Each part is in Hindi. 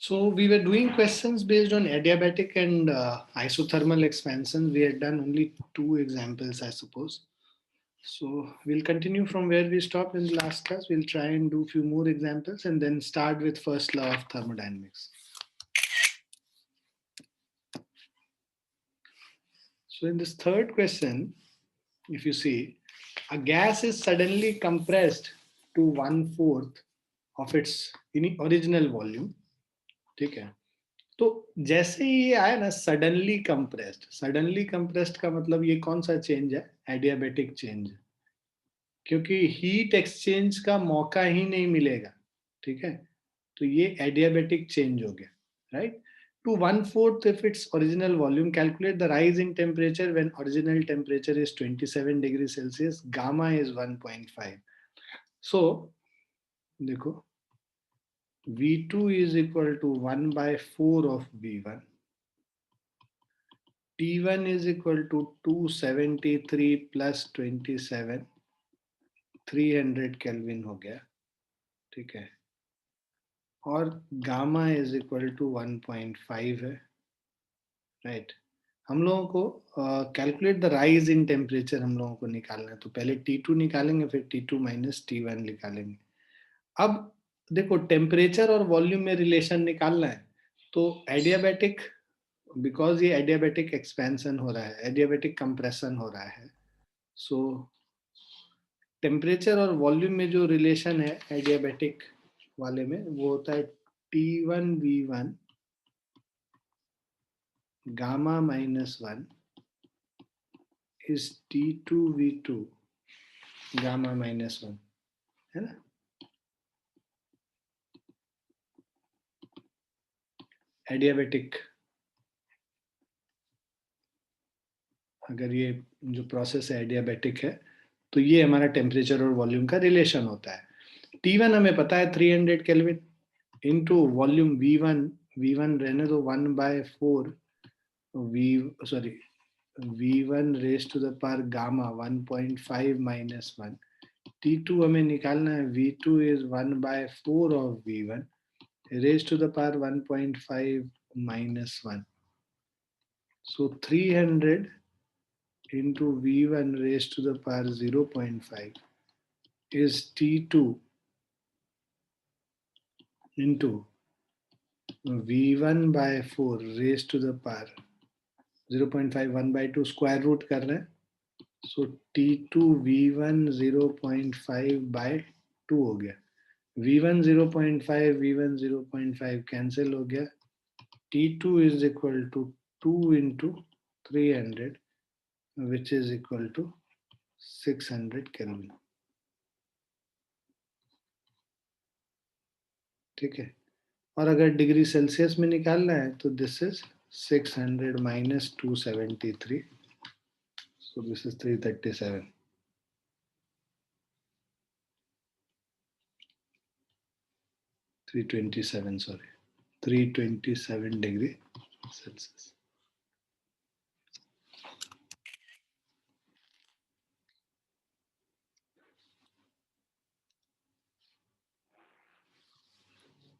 So we were doing questions based on adiabatic and isothermal expansions. We had done only 2 examples, I suppose. So we'll continue from where we stopped in the last class. We'll try and do a few more examples and then start with first law of thermodynamics. So in this third question, if you see, a gas is suddenly compressed to 1/4 of its original volume. ठीक है, तो जैसे ही ये आया ना सडनली कंप्रेस्ड का मतलब ये कौन सा चेंज है? एडियाबेटिक चेंज, क्योंकि हीट एक्सचेंज का मौका ही नहीं मिलेगा. ठीक है, तो ये एडियाबेटिक चेंज हो गया, right? To 1/4 of its original volume, calculate the rise in temperature when original temperature is 27 degrees Celsius, gamma is 1.5. So देखो, V2 is equal to 1/4 of V1. T1 is equal to 273 plus 27, 300 kelvin हो गया. ठीक है, और गामा इज इक्वल टू 1.5 है, राइट? हम लोगों को calculate the rise in temperature हम लोगों को निकालना है, तो पहले T2 निकालेंगे, फिर T2 माइनस T1 निकालेंगे. अब देखो, टेम्परेचर और वॉल्यूम में रिलेशन निकालना है, तो एडियाबेटिक, बिकॉज ये एडियाबेटिक एक्सपेंशन हो रहा है, एडियाबेटिक कंप्रेशन हो रहा है, सो टेम्परेचर और वॉल्यूम में जो रिलेशन है एडियाबेटिक वाले में, वो होता है T1V1 gamma minus 1 is T2V2 gamma minus 1, है ना? एडियाबेटिक, अगर ये जो प्रोसेस है एडियाबेटिक है, तो ये हमारा टेम्परेचर और वॉल्यूम का रिलेशन होता है. T1 हमें पता है 300 केल्विन इंटू वॉल्यूम V1 रहने दो 1/4 V1 raise to the power gamma 1.5 minus 1. T2 हमें निकालना है, V2 is 1/4 of V1 raise to the power 1.5 minus 1. So 300 into V1 raised to the power 0.5 is T2 into V1 by 4 raised to the power 0.5, 1/2 square root कर रहे हैं, so T2 V1 0.5 by 2 हो गया. V1 0.5 V1 0.5 कैंसिल हो गया. T2 is equal to 2 into 300 which is equal to 600 Kelvin. ठीक है, और अगर डिग्री सेल्सियस में निकालना है तो this is 600 minus 273, so this is 337. Sorry 327 degree Celsius.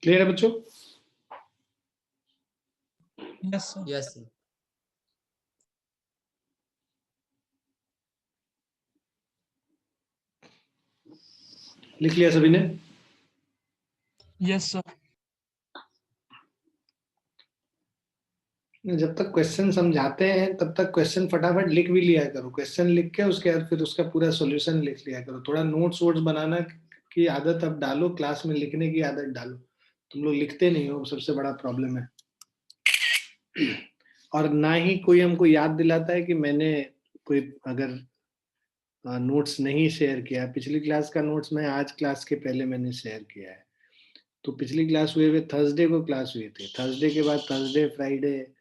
Clear है बच्चों? Yes sir. Yes sir. लिख लिया सभी ने? Yes sir. जब तक क्वेश्चन समझाते हैं तब तक क्वेश्चन फटाफट लिख भी लिया करो. क्वेश्चन लिख के उसके बाद फिर उसका पूरा सॉल्यूशन लिख लिया करो. थोड़ा नोट्स वोट्स बनाना की आदत अब डालो, क्लास में लिखने की आदत डालो. तुम लोग लिखते नहीं हो, सबसे बड़ा प्रॉब्लम है. और ना ही कोई हमको याद दिलाता है कि मैंने कोई अगर नोट्स नहीं शेयर किया. पिछली क्लास का नोट्स मैं आज क्लास के पहले मैंने शेयर किया है. तो पिछली क्लास हुए हुए थर्सडे को क्लास हुई थी, थर्सडे के बाद थर्सडे, फ्राइडे,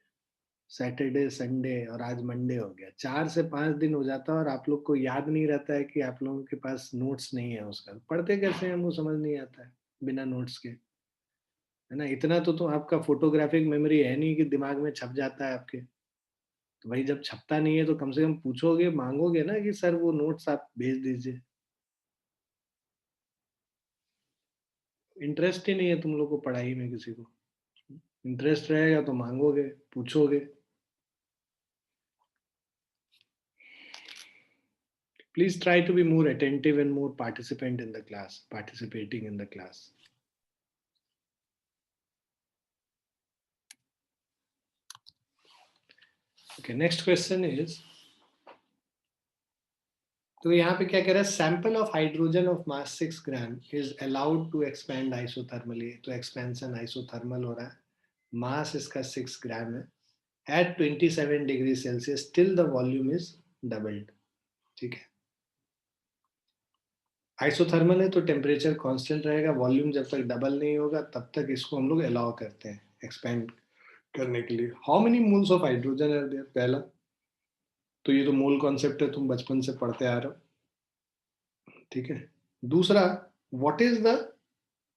सैटरडे, संडे और आज मंडे हो गया. 4 से 5 दिन हो जाता है और आप लोग को याद नहीं रहता है कि आप लोगों के पास नोट्स नहीं है. उसका पढ़ते कैसे हैं हमको समझ नहीं आता है बिना नोट्स के, है ना? इतना तो आपका फोटोग्राफिक मेमोरी है नहीं कि दिमाग में छप जाता है आपके. तो भाई जब छपता नहीं है तो कम से कम पूछोगे, मांगोगे ना कि सर वो नोट्स आप भेज दीजिए. इंटरेस्ट ही नहीं है तुम लोग को पढ़ाई में किसी को. इंटरेस्ट रहेगा तो मांगोगे, पूछोगे. Please try to be more attentive and more participant in the class, participating in the class. Okay, next question is, तो यहाँ पे क्या कह रहा है, sample of hydrogen of mass 6 gram is allowed to expand isothermally. तो एक्सपेंशन आइसोथर्मल हो रहा है, मास इसका 6 ग्राम है, at 27 degree Celsius, till the volume is doubled. ठीक है, आइसोथर्मल है तो टेम्परेचर कांस्टेंट रहेगा, वॉल्यूम जब तक डबल नहीं होगा तब तक इसको हम लोग अलाउ करते हैं एक्सपेंड करने के लिए. How many moles of hydrogen are there, पहला तो ये तो मोल कॉन्सेप्ट है, तुम बचपन से पढ़ते आ रहे हो. ठीक है, दूसरा व्हाट इज द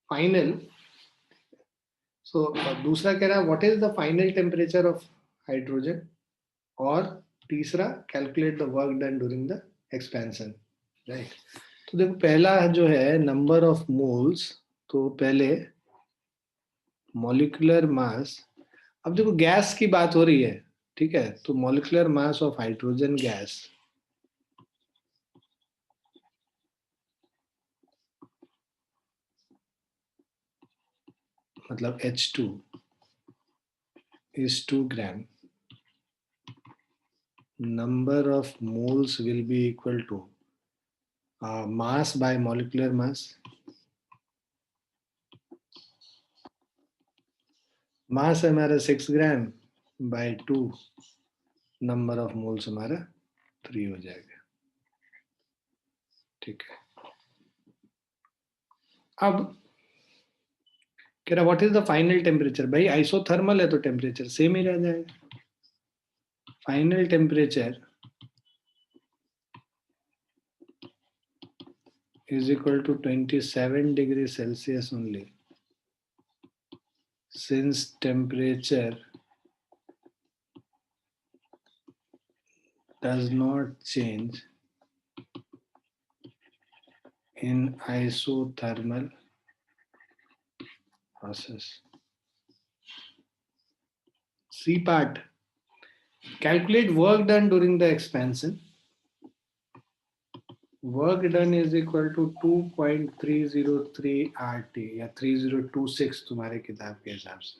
फाइनल, सो दूसरा कह रहा है what is the final temperature of hydrogen, और तीसरा calculate the work done during the expansion. Right, तो देखो पहला जो है नंबर ऑफ मोल्स, तो पहले मॉलिक्यूलर मास, अब देखो गैस की बात हो रही है. ठीक है, तो molecular mass of hydrogen gas, मतलब H2 is 2 gram, number of moles will be equal to mass by molecular mass. मास है हमारा 6 ग्राम बाय 2, नंबर ऑफ मोल्स हमारा 3 हो जाएगा. ठीक है, अब कह रहा what is the final temperature. भाई आइसोथर्मल है तो टेम्परेचर सेम ही रह जाएगा. Final temperature is equal to 27 degrees Celsius only, since temperature does not change in isothermal process. C part, calculate work done during the expansion. Work done is equal to 2.303 RT या 3026 तुम्हारे किताब के हिसाब से.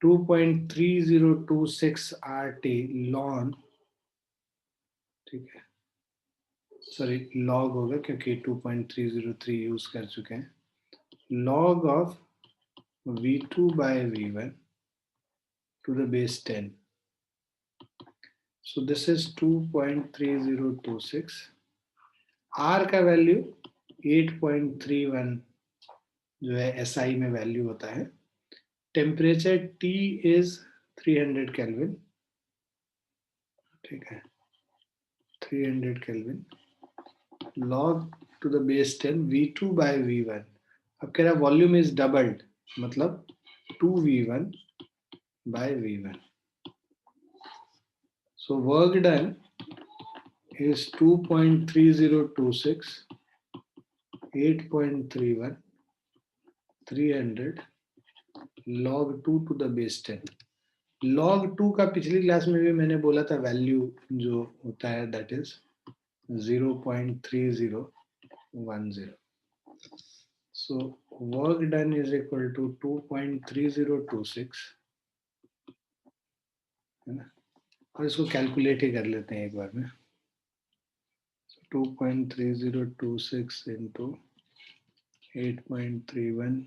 2.3026 RT ln, ठीक है, सॉरी लॉग होगा क्योंकि 2.303 यूज कर चुके हैं. Log of V2 by V1 to the base 10. So this is 2.3026. R का वैल्यू 8.31 जो है SI में वैल्यू होता है. Temperature T is 300 kelvin. ठीक है, 300 kelvin, log to the base 10 V2 by V1. अब कह रहा वॉल्यूम इज डबल्ड, मतलब 2V1 by V1. So work done is 2.3026, 8.31, 300 log 2 to the base 10. log 2 का पिछली क्लास में भी मैंने बोला था वैल्यू जो होता है that is 0.3010. So work done is equal to 2.3026, है ना, और इसको कैलकुलेट ही कर लेते हैं एक बार में. 2.3026 into 8.31,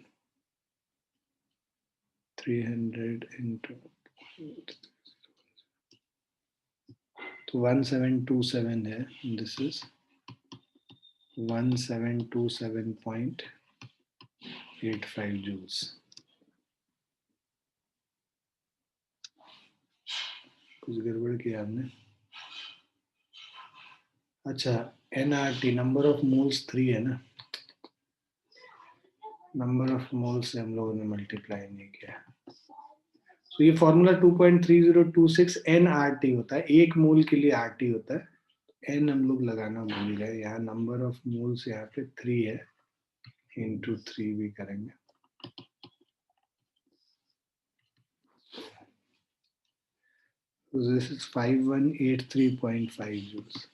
300 into, तो 1727 है. This is 1727.85 joules. कुछ गड़बड़ किया आपने. अच्छा, NRT नंबर ऑफ मोल्स 3 है ना, नंबर ऑफ मोल्स से हम लोगों ने मल्टीप्लाई नहीं किया. तो ये फॉर्मूला 2.3026 NRT होता है, एक मोल के लिए RT होता है. N हम लोग लगाना भूल गए, यहाँ नंबर ऑफ मोल्स यहाँ पे 3 है, इंटू 3 भी करेंगे. So this is 5183.5 joules.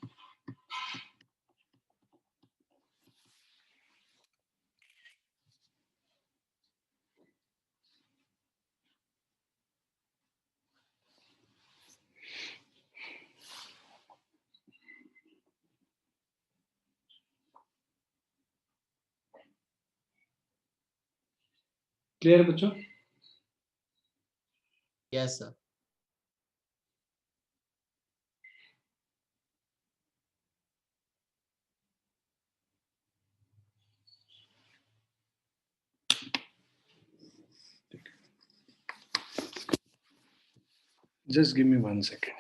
Clear बच्चों? Yes, sir. Just give me 1 second.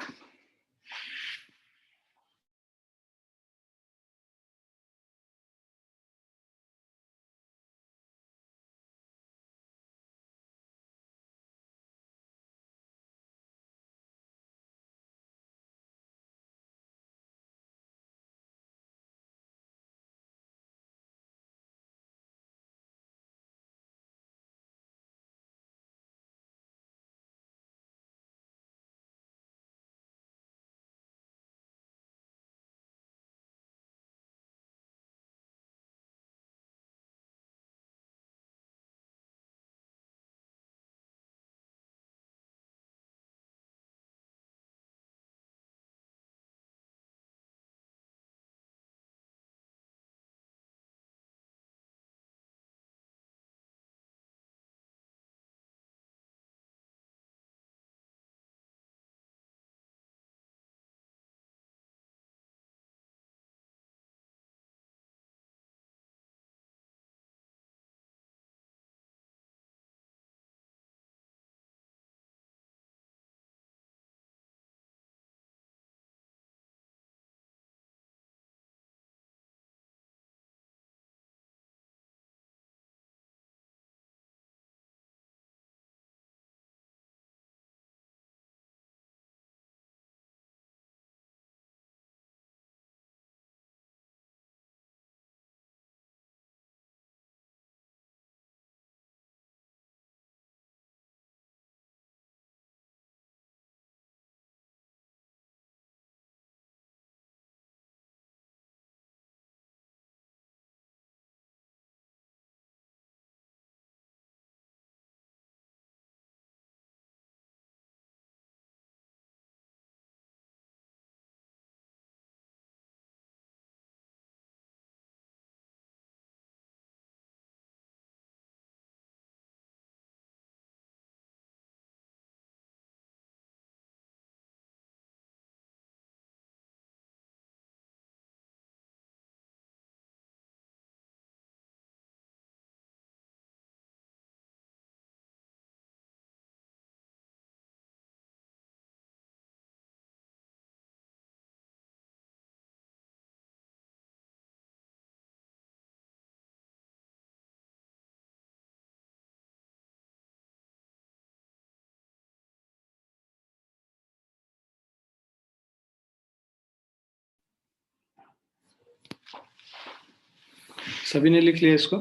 सभी ने लिख लिया इसको?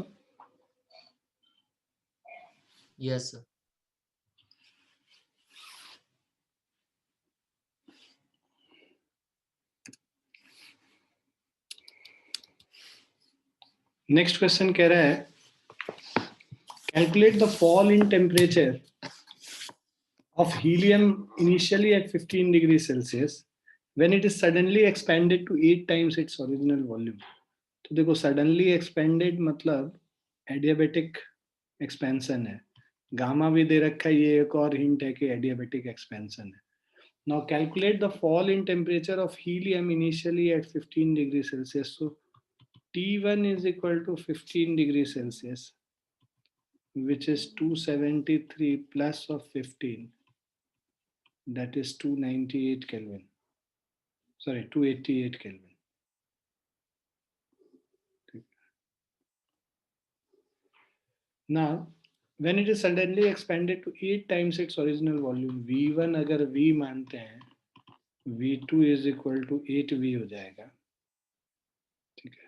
Yes, sir. नेक्स्ट क्वेश्चन कह रहा है calculate the fall in temperature of helium initially at 15 degrees Celsius when it is suddenly expanded to 8 times its original volume. तो देखो suddenly expanded मतलब adiabatic expansion है. गामा भी दे रखा है, ये एक और हिंट है कि adiabatic expansion है. Now calculate the fall in temperature of helium initially at 15 degrees Celsius. So T1 is equal to 15 degrees Celsius, which is 273 plus of 15. That is 298 Kelvin. Sorry, 288 Kelvin. Now, when it is suddenly expanded to 8 times its original volume, V1 अगर V मानते हैं, V2 is equal to 8V हो जाएगा. ठीक है.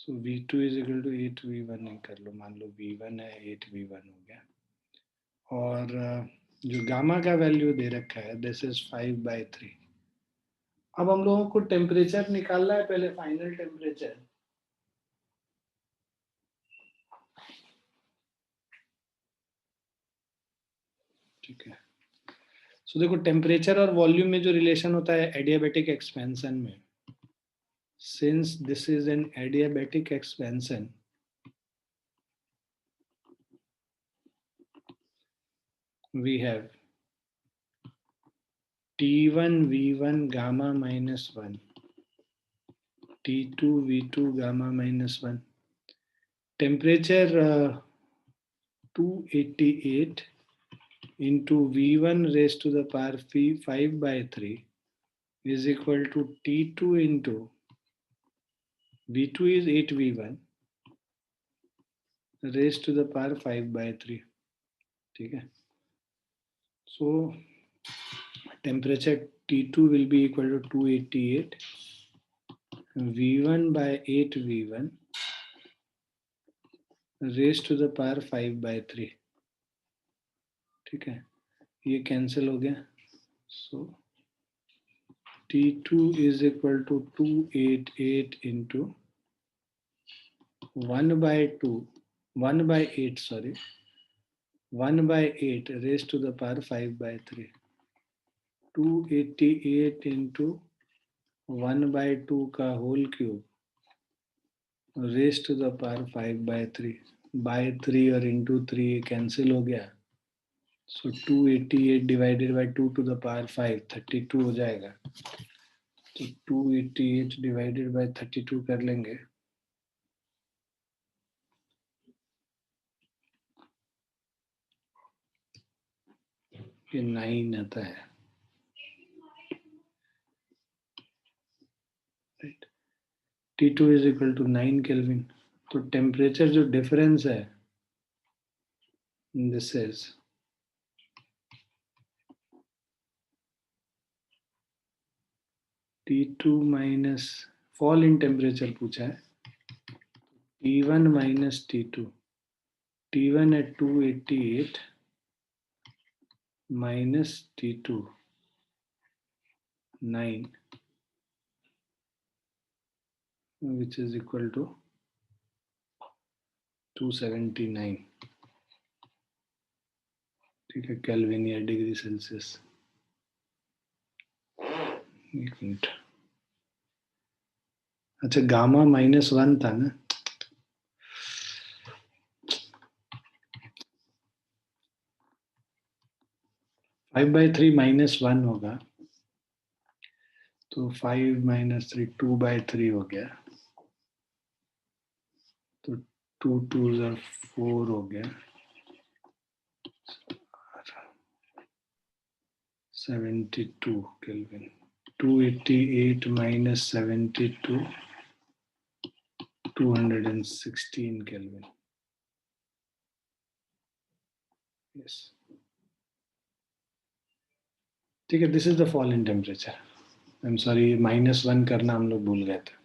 So V2 is equal to 8V1 कर लो, मान लो V1 है 8V1 हो गया. और जो गामा का वैल्यू दे रखा है दिस इज 5/3। अब हम लोगों को टेम्परेचर निकालना है, पहले फाइनल टेम्परेचर। ठीक है, सो देखो टेम्परेचर और वॉल्यूम में जो रिलेशन होता है एडियाबेटिक एक्सपेंशन में, since this is an adiabatic expansion, we have T1 V1 gamma minus 1, T2 V2 gamma minus 1. Temperature 288 into V1 raised to the power 5/3 is equal to T2 into V2 is 8V1 raised to the power 5/3. ठीक है, so temperature T2 will be equal to 288 V1 by 8V1 raised to the power 5/3. ठीक है, ये कैंसिल हो गया, सो T2 is equal to 288 into 1/8, sorry, 1/8 raised to the power 5/3. 288 into 1/2 का whole cube raised to the power 5/3, by 3 और इंटू 3 कैंसिल हो गया, so 288 divided by 2 to the power 5 32 हो जाएगा। तो 288 डिवाइडेड बाय 32 कर लेंगे, ये 9 आता है, right. T2 is equal to 9 kelvin. तो टेम्परेचर जो डिफरेंस है this is T2 minus fall in temperature पूछा है, T1 minus T2, T1 at 288 minus T2 9 which is equal to 279। ठीक है, केल्विन या डिग्री सेल्सियस। एक मिनट, अच्छा गामा -1 था ना, (5/3 -1 होगा, तो 5 - 3 2/3 हो गया, तो 2 2s are 4 हो गया, 72 केल्विन। 288 minus 72 216 kelvin. यस, ठीक है, this is the fall in temperature. I am sorry, -1 करना हम लोग भूल गए थे।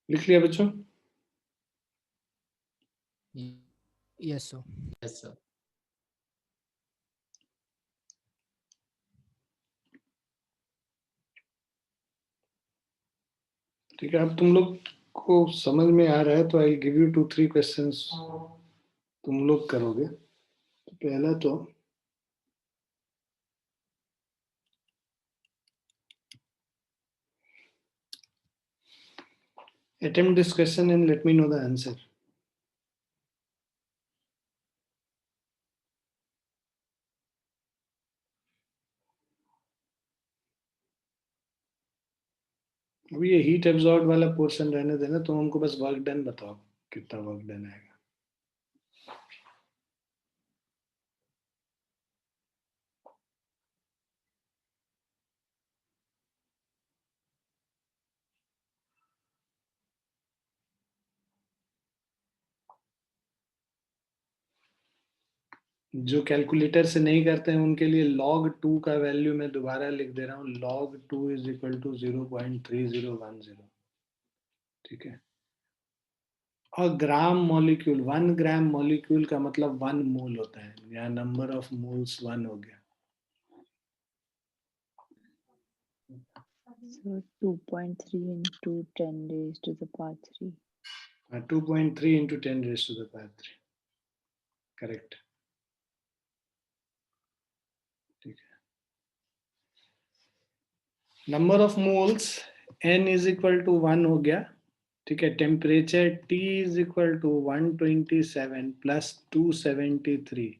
लिख लिया बच्चों? Yes, sir. Yes, sir. ठीक है, अब तुम लोग को समझ में आ रहा है तो आई गिव यू 2-3 क्वेश्चंस, तुम लोग करोगे। तो पहला तो attempt this question and let me know the answer. अभी ये हीट एब्जॉर्ब वाला पोर्शन रहने देना, तुम हमको बस वर्क डन बताओ, कितना वर्क डन आएगा। जो कैलकुलेटर से नहीं करते हैं उनके लिए log 2 का वैल्यू मैं दोबारा लिख दे रहा हूँ, log 2 इज इक्वल टू 0.3010। ठीक है, और ग्राम मॉलिक्यूल, 1 ग्राम मॉलिक्यूल का मतलब 1 मोल होता है, यहाँ नंबर ऑफ मोल्स 1 हो गया। So 2.3 into 10 raised to the power 3. 2.3 into 10 raised to the power 3, correct. ठीक है, number of moles n is equal to 1 हो गया। ठीक है, temperature T is equal to 127 plus 273,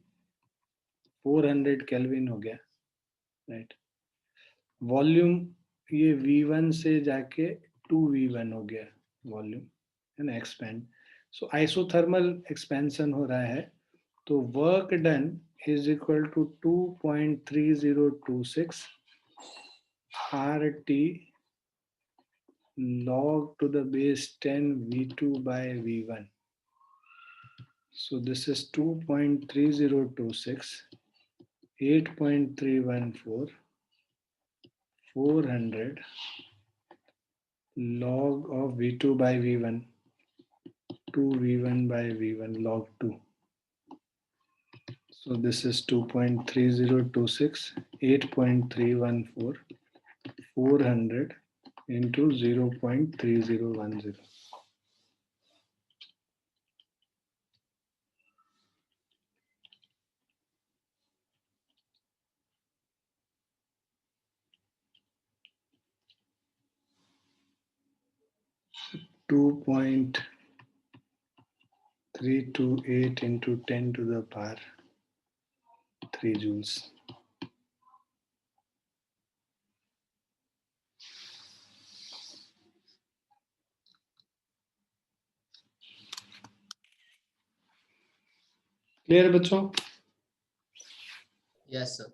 400 kelvin हो गया, राइट। वॉल्यूम ये V1 से जाके 2V1 हो गया वॉल्यूम, है ना, एक्सपेंड। सो आइसोथर्मल एक्सपेंशन हो रहा है, तो work done is equal to 2.3026 RT log to the base 10 V2 by V1. So this is 2.3026, 8.314, 400 log of V2 by V1, 2V1 by V1 log 2. So this is 2.3026, 8.314, 400 into 0.3010. Two point 328 into 10 to the power 3 joules. Clear बच्चों? Yes, sir.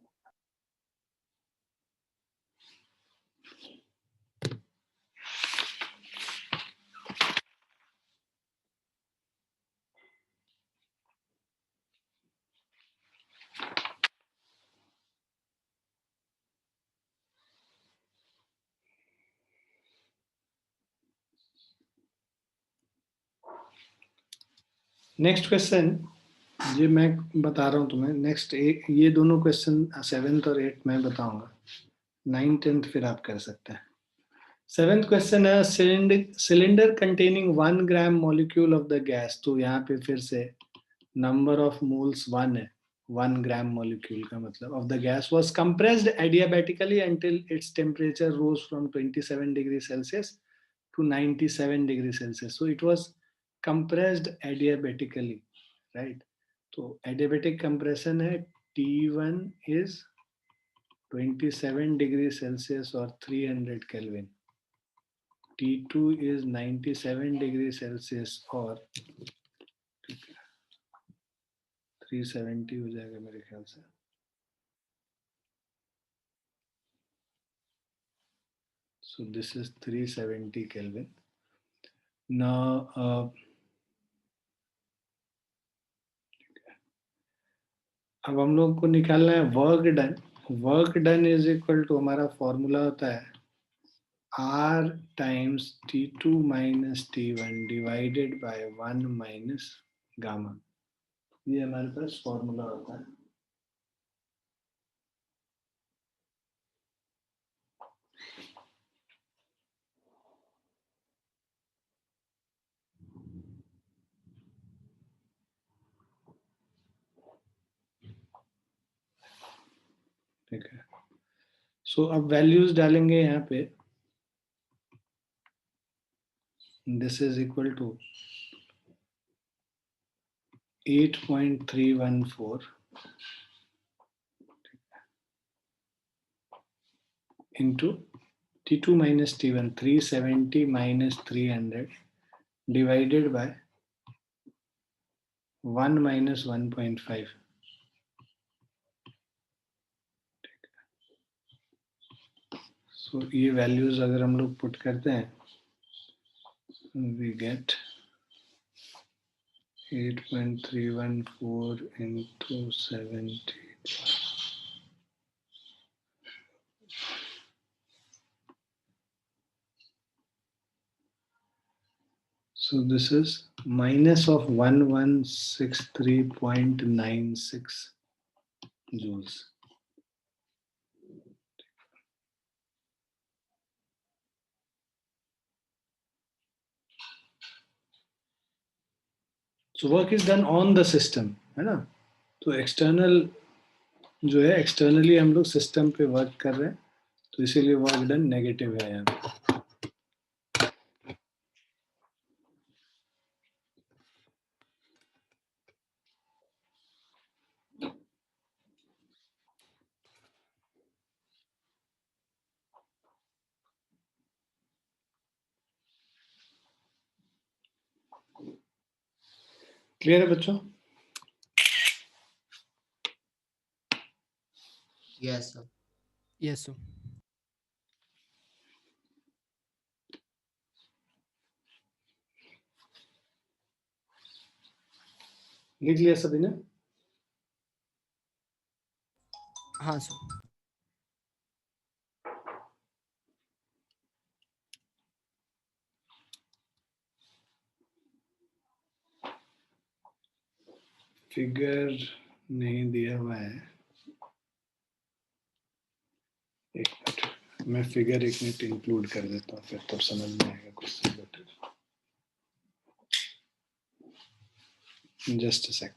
नेक्स्ट क्वेश्चन, ये मैं बता रहा हूँ तुम्हें। नेक्स्ट एक, ये दोनों क्वेश्चन 7th और 8th मैं बताऊंगा, 9th 10th फिर आप कर सकते हैं। 7th क्वेश्चन है cylinder containing 1 gram molecule of the gas. तो यहाँ पे फिर से नंबर ऑफ मोल्स 1 है, 1 ग्राम मॉलिक्यूल का मतलब of the gas was compressed adiabatically until its temperature rose from 27 degree Celsius to 97 degree Celsius. So it was compressed adiabatically, right? तो adiabatic compression है, T1 is 27 degree Celsius or 300 Kelvin. T2 is 97 degree Celsius or 370 हो जाएगा मेरे ख्याल से। So this is 370 Kelvin. Now अब हम लोग को निकालना है work done. Work done is equal to, हमारा फॉर्मूला होता है R times T2 minus T1 divided by 1 minus gamma। ये हमारे पास फॉर्मूला होता है। ठीक है, सो अब वैल्यूज डालेंगे यहाँ पे। This is equal to 8.314 into T2 minus T1, 370 minus 300 divided by 1 minus 1.5। सो ये वैल्यूज अगर हम लोग पुट करते हैं, we get 8.314 into 70. So this is minus of 1163.96 joules. So work is done on the system, है ना? तो एक्सटर्नल जो है एक्सटर्नली हम लोग सिस्टम पे वर्क कर रहे हैं, तो इसीलिए वर्क डन नेगेटिव है यहाँ पे. क्लियर है बच्चों? Yes, sir. Yes, sir. लिख लिया सभी ने? हाँ सर. फिगर नहीं दिया हुआ है. एक मिनट, मैं फिगर एक मिनट इंक्लूड कर देता हूँ, फिर तब समझ में आएगा question better. Just a sec.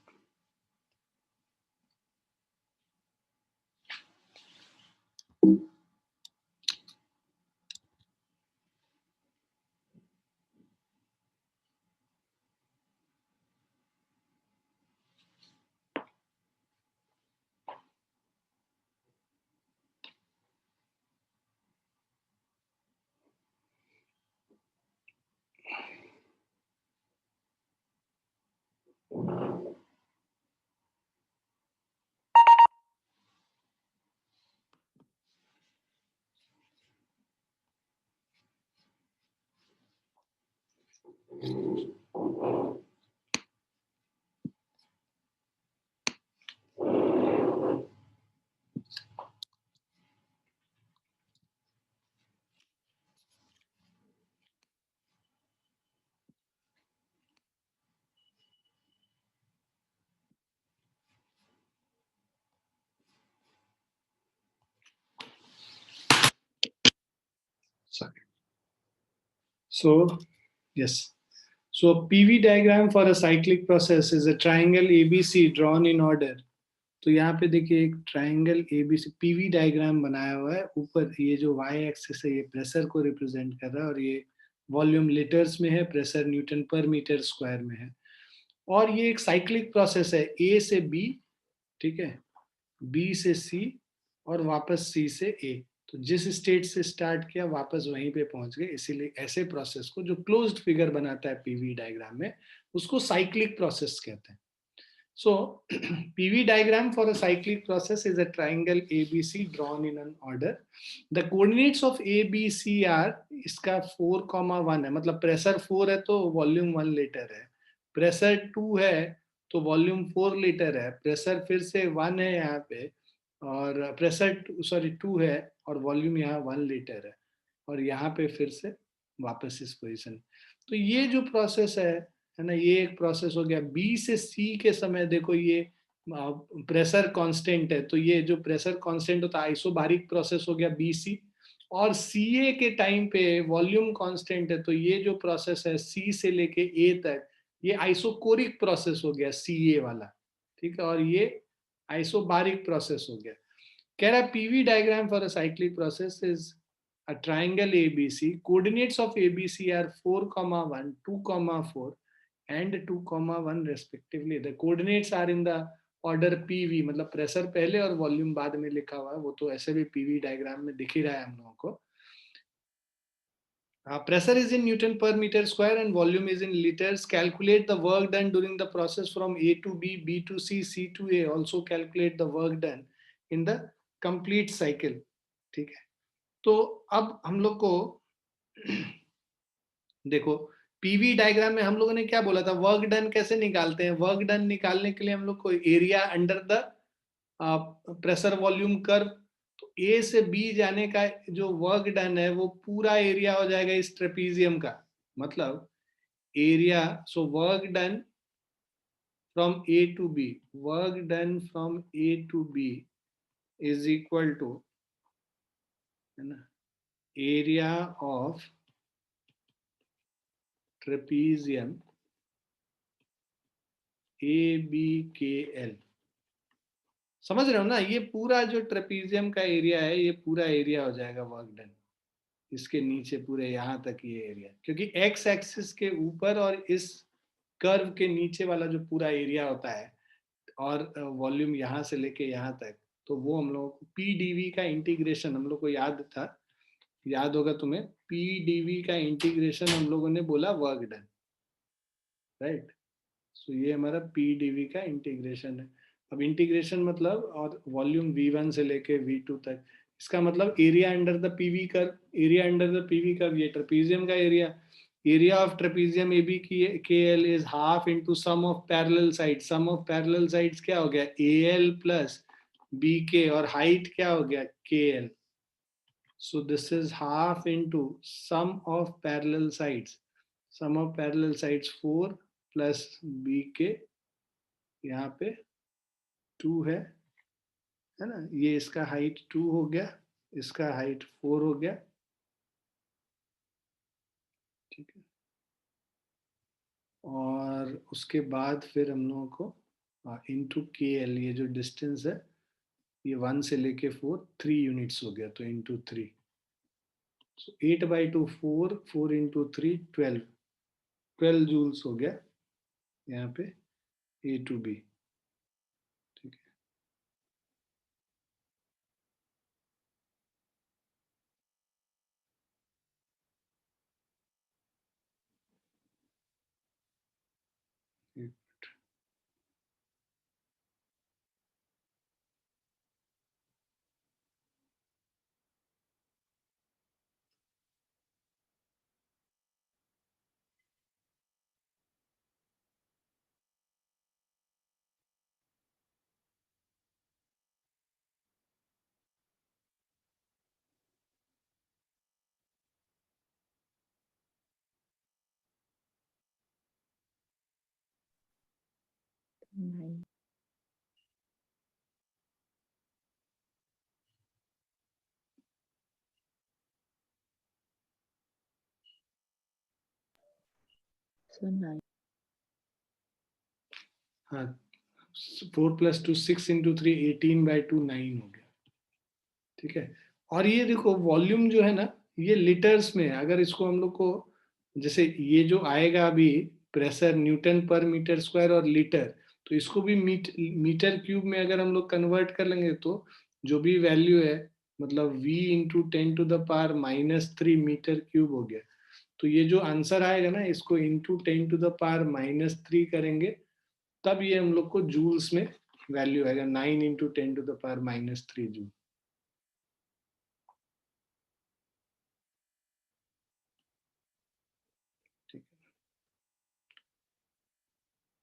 Sorry. So yes. So a PV diagram for a cyclic process is a triangle ABC drawn in order. तो यहाँ पे देखिए एक ट्राइंगल ABC PV डायग्राम बनाया हुआ है. ऊपर ये जो y एक्सिस है ये प्रेशर को रिप्रेजेंट कर रहा है और ये वॉल्यूम लीटर्स में है, प्रेशर न्यूटन पर मीटर स्क्वायर में है. और ये एक साइक्लिक प्रोसेस है, A से B, ठीक है, B से C और वापस C से A. तो जिस स्टेट से स्टार्ट किया वापस वहीं पे पहुंच गए. इसीलिए ऐसे प्रोसेस को जो क्लोज्ड फिगर बनाता है पीवी डायग्राम में, उसको साइक्लिक प्रोसेस कहते हैं. So PV diagram for a cyclic process is a triangle ABC drawn in an order. The coordinates of ABC are, इसका 4,1 है, मतलब प्रेशर 4 है तो वॉल्यूम 1 लीटर है, प्रेशर 2 है तो वॉल्यूम 4 लीटर है, प्रेशर फिर से 1 है यहाँ पे और प्रेशर 2 है और वॉल्यूम यहाँ 1 लीटर है और यहाँ पे फिर से वापस इस पोजीशन. तो ये जो प्रोसेस है ना, ये एक प्रोसेस हो गया. बी से सी के समय देखो ये प्रेशर कांस्टेंट है, तो ये जो प्रेशर कांस्टेंट होता है आइसोबारिक प्रोसेस हो गया बीसी. और सीए के टाइम पे वॉल्यूम कांस्टेंट है, तो ये जो प्रोसेस है सी से लेके ए तक ये आइसोकोरिक प्रोसेस हो गया सीए वाला, ठीक है, और ये आइसोबारिक प्रोसेस हो गया. कह रहा है PV diagram for a cyclic process is a triangle ABC. Coordinates of ABC are 4,1, 2,4 and 2,1 respectively. The coordinates are in the order PV, मतलब प्रेशर पहले और वॉल्यूम बाद में लिखा हुआ है, वो तो ऐसे भी पीवी डायग्राम में दिख ही रहा है हम लोगों को. Pressure is in Newton per meter square and volume is in liters. Calculate the work done during the process from A to B, B to C, C to A. Also calculate the work done in the complete cycle. ठीक है. तो अब हम लोग को देखो पीवी डायग्राम में हम लोगों ने क्या बोला था, वर्क डन कैसे निकालते हैं? वर्क डन निकालने के लिए हम लोग को area under the pressure volume curve, तो ए से बी जाने का जो वर्क डन है वो पूरा एरिया हो जाएगा इस ट्रेपीजियम का, मतलब area, so work done from A to B, work done from A to B is equal to, है ना, area of trapezium A B K L. समझ रहे हो ना, ये पूरा जो ट्रेपीजियम का एरिया है ये पूरा एरिया हो जाएगा वर्क डन, इसके नीचे पूरे यहाँ तक ये एरिया, क्योंकि एक्स एक्सिस के ऊपर और इस कर्व के नीचे वाला जो पूरा एरिया होता है और वॉल्यूम यहाँ से लेके यहाँ तक, तो वो हम लोगों को पी डीवी का इंटीग्रेशन हम लोग को याद था, याद होगा तुम्हें, पी डीवी का इंटीग्रेशन हम लोगों ने बोला वर्क डन, राइट। सो ये हमारा पी डीवी का इंटीग्रेशन है। अब इंटीग्रेशन मतलब, और वॉल्यूम V1 से लेके V2 तक, इसका मतलब area under the PV curve, area under the PV curve ये ट्रेपीजियम का area, area of trapezium AB K L is half into sum of parallel side, sum of parallel sides क्या हो गया AL प्लस BK, और हाइट क्या हो गया KL, so this is half into sum of parallel sides, sum of parallel sides 4 plus BK, यहाँ पे 2 है ना, ये इसका हाइट 2 हो गया, इसका हाइट 4 हो गया, ठीक है। और उसके बाद फिर हम लोगों को इंटू KL, ये जो डिस्टेंस है ये 1 से लेके 4 3 यूनिट्स हो गया, तो इंटू 3, सो 8/2 4, 4 इंटू 3 12 जूल्स हो गया यहाँ पे A to B, ठीक है। Nine. So 9. हाँ, 4 + 2 6 इंटू 3 18/2 9 हो गया, ठीक है। और ये देखो वॉल्यूम जो है ना ये लीटर्स में है, अगर इसको हम लोग को, जैसे ये जो आएगा अभी प्रेशर न्यूटन पर मीटर स्क्वायर और लीटर, तो इसको भी मीटर क्यूब में अगर हम लोग कन्वर्ट कर लेंगे तो जो भी वैल्यू है, मतलब V इंटू 10⁻³ मीटर क्यूब हो गया। तो ये जो आंसर आएगा ना इसको इंटू 10⁻³ करेंगे तब ये हम लोग को जूल्स में वैल्यू आएगा, 9 इंटू 10⁻³ जूल।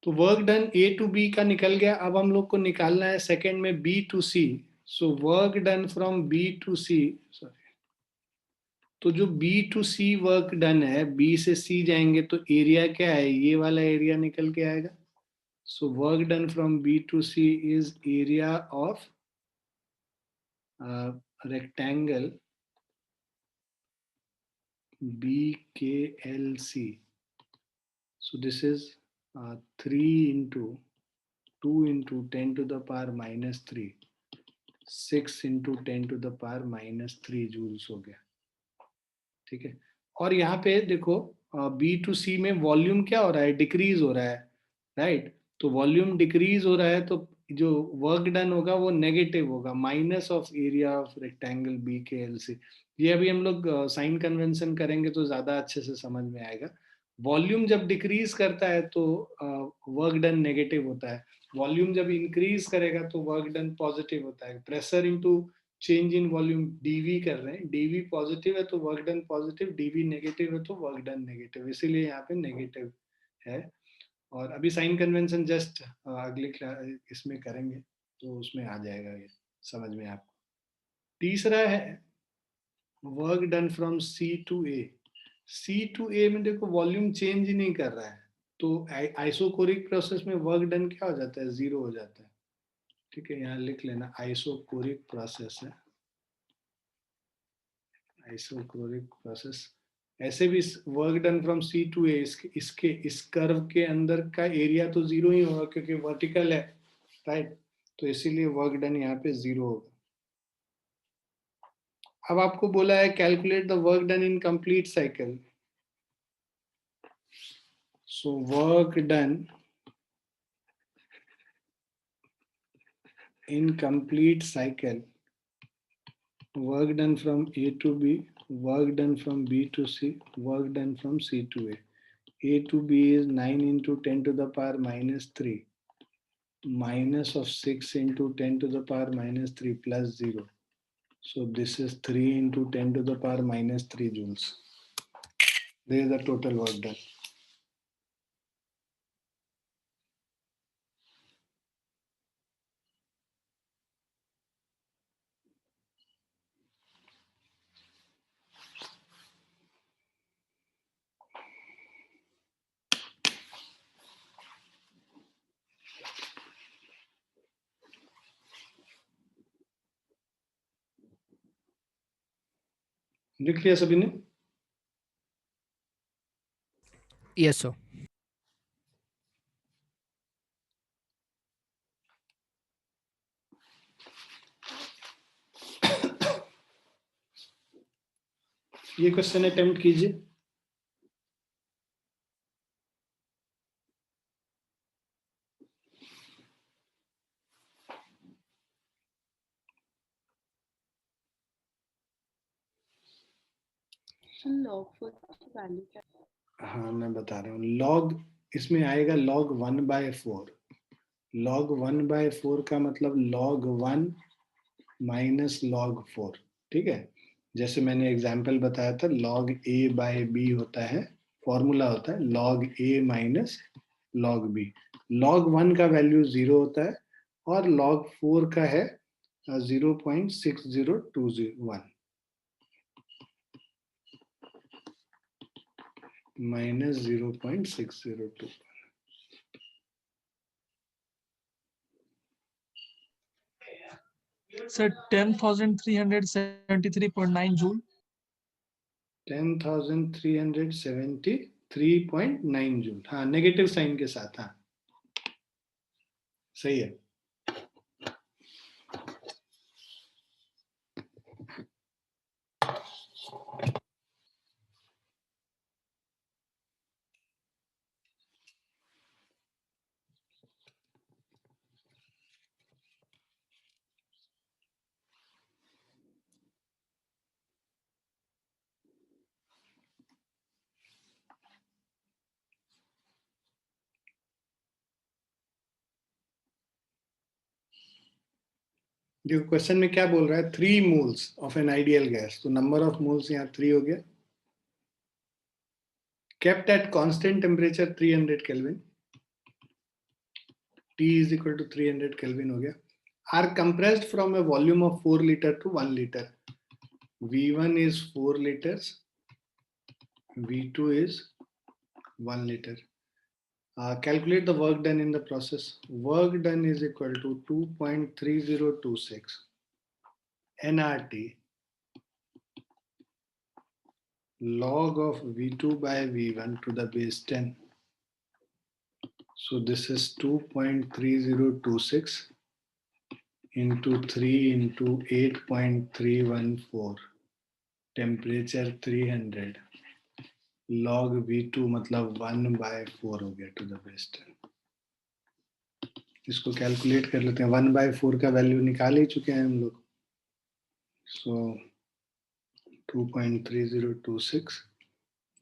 तो work done A to B का निकल गया, अब हम लोग को निकालना है सेकंड में B to C। So work done from B to C, sorry, तो जो B to C work done है, B से C जाएंगे तो एरिया क्या है, ये वाला एरिया निकल के आएगा। सो work done from B to C is area of rectangle BKLC। So this is 3 into 2 into 10⁻³ 6 into 10⁻³ joules हो गया, ठीक है। और यहाँ पे देखो B to C में वॉल्यूम क्या हो रहा है, डिक्रीज हो रहा है, राइट। तो वॉल्यूम डिक्रीज हो रहा है तो जो वर्क डन होगा वो नेगेटिव होगा, minus of area of rectangle BKLC। ये अभी हम लोग साइन कन्वेंशन करेंगे तो ज्यादा अच्छे से समझ में आएगा। वॉल्यूम जब डिक्रीज करता है तो वर्क डन नेगेटिव होता है, वॉल्यूम जब इंक्रीज करेगा तो वर्क डन पॉजिटिव होता है। Pressure into change in volume dv कर रहे हैं, dv पॉजिटिव है तो work done positive, dv negative है तो वर्क डन नेगेटिव, इसीलिए यहाँ पे नेगेटिव है। और अभी साइन कन्वेंशन जस्ट अगले इसमें करेंगे तो उसमें आ जाएगा ये समझ में आपको। तीसरा है work done from C to A. C to A में देखो वॉल्यूम चेंज ही नहीं कर रहा है, तो आइसोकोरिक प्रोसेस में वर्क डन क्या हो जाता है, 0 हो जाता है। ठीक है, यहाँ लिख लेना आइसोकोरिक प्रोसेस है, आइसोकोरिक प्रोसेस। ऐसे भी work done from C to A, इसके इस कर्व के अंदर का एरिया तो 0 ही होगा क्योंकि वर्टिकल है, राइट, तो इसीलिए वर्क डन यहाँ पे 0 होगा। अब आपको बोला है calculate the work done in complete cycle. So work done in complete cycle, work done from A to B, work done from B to C, work done from C to A. A to B is 9 into 10 to the power minus 3, minus of 6 into 10 to the power minus 3 plus 0. So this is 3 into 10 to the power minus 3 joules. There is the total work done. लिख लिया सभी ने? Yes, sir. ये क्वेश्चन अटेम्प्ट कीजिए। log 4 की वैल्यू क्या है? हाँ मैं बता रहा हूँ, लॉग इसमें आएगा log 1/4। log 1/4 का मतलब log 1 माइनस log 4। ठीक है, जैसे मैंने एग्जाम्पल बताया था log a/b होता है, फॉर्मूला होता है log a minus log b। log 1 का वैल्यू 0 होता है और log 4 का है 0.6021 माइनस 0.602। Sir, 10,373.9 joule. 10,373.9 जूल। हाँ नेगेटिव साइन के साथ, हाँ सही है। देखो क्वेश्चन में क्या बोल रहा है, 3 moles of an ideal gas, तो नंबर ऑफ मोल्स यहाँ 3 हो गया। Kept at constant temperature 300 kelvin, T is equal to 300 kelvin हो गया। Are compressed from a volume of 4 litre to 1 litre. V1 is 4 liters, V2 is 1 liter. Calculate the work done in the process. Work done is equal to 2.3026 nRT log of V2 by V1 to the base 10. So this is 2.3026 into 3 into 8.314, temperature 300, log V2 मतलब 1/4 हो गया to the base 10। इसको कैलकुलेट कर लेते हैं, 1/4 का वैल्यू निकाल ही चुके हैं हम लोग। सो 2.3026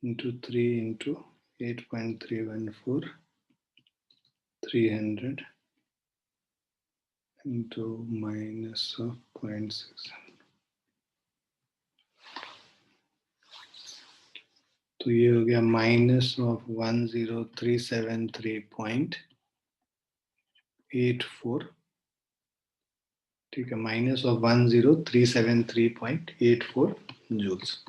into 3 into 8.314, 300 into minus of 0.6। तो ये हो गया -10373.84, ठीक है, -10373.84 joules.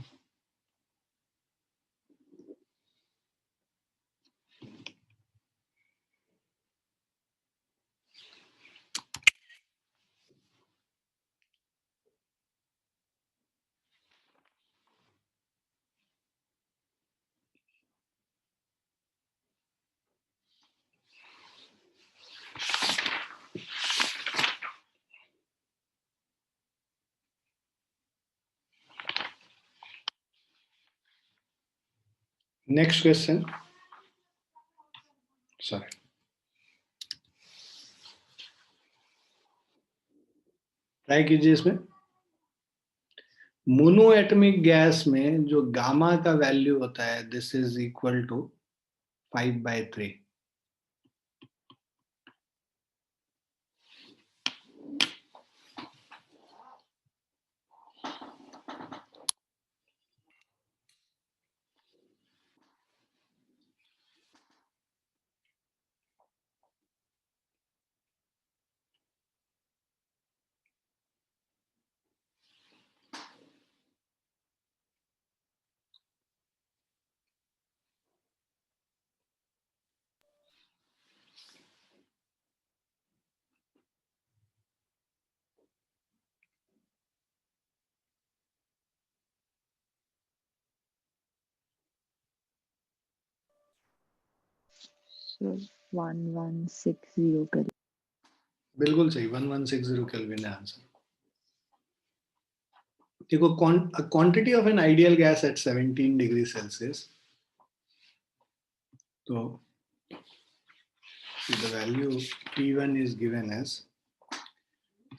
Next question, sorry, try कीजिए इसमें। मोनोएटमिक गैस में जो गामा का वैल्यू होता है, this is equal to 5/3। So 1160 Kelvin. बिल्कुल सही, 1160 केल्विन है आंसर। देखो, quantity of an ideal gas at 17 degree Celsius, तो the value T1 is given as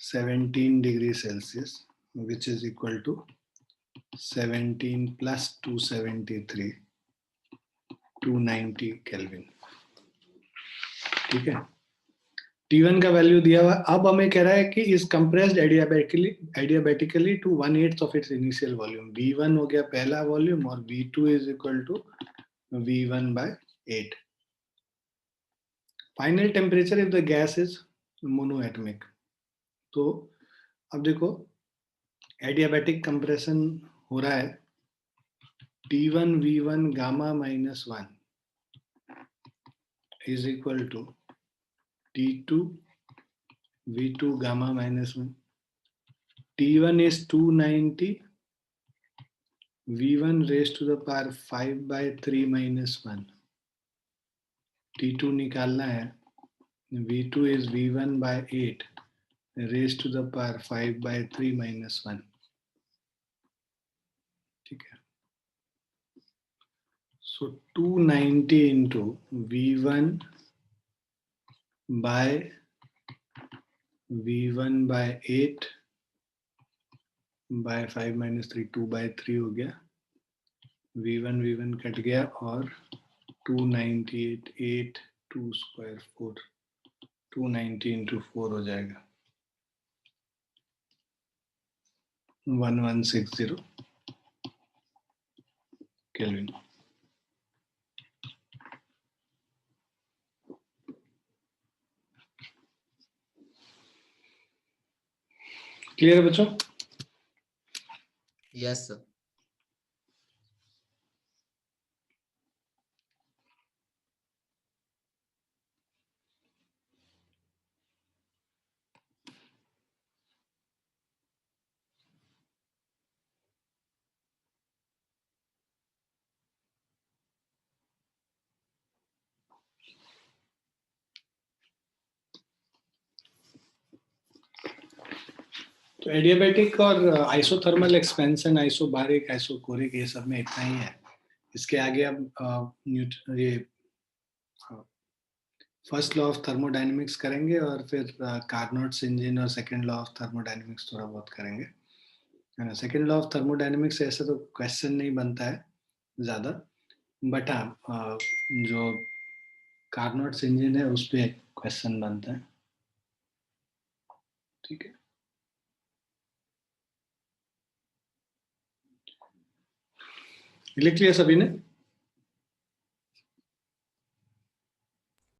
17 degree Celsius, which is equal to 17 plus 273, 290 Kelvin, ठीक है। T1 का वैल्यू दिया हुआ, अब हमें कह रहा है कि is compressed adiabatically to 1/8 of its initial volume. V1 हो गया पहला वॉल्यूम और V2 is equal to V1/8। Final temperature if the gas is monoatomic. तो अब देखो, एडियाबैटिक कंप्रेशन हो रहा है, T1 V1 gamma -1 is equal to T2 V2 gamma -1। T1 is 290, V1 raised to the power 5/3 -1। T2 निकालना है, V2 is V1/8 raised to the power 5/3 -1, ठीक है। So 290 into V1/8 by 5 - 3, 2/3 हो गया। V1 कट गया और 298, 8, 2 square 4, 290 into 4 हो जाएगा 1160 केल्विन। क्लियर है बच्चों? Yes, sir. तो एडियाबैटिक और आइसोथर्मल एक्सपेंशन, आइसोबारिक, आइसोकोरिक, ये सब में इतना ही है। इसके आगे अब ये फर्स्ट लॉ ऑफ थर्मोडायनेमिक्स करेंगे और फिर कार्नोट्स इंजन और सेकंड लॉ ऑफ थर्मोडायनेमिक्स थोड़ा बहुत करेंगे, है ना। सेकंड लॉ ऑफ थर्मोडायनेमिक्स से ऐसा तो क्वेश्चन नहीं बनता है ज्यादा, बट हाँ जो कार्नोट्स इंजन है उस पर क्वेश्चन बनता है, ठीक है। लिख लिया सभी ने?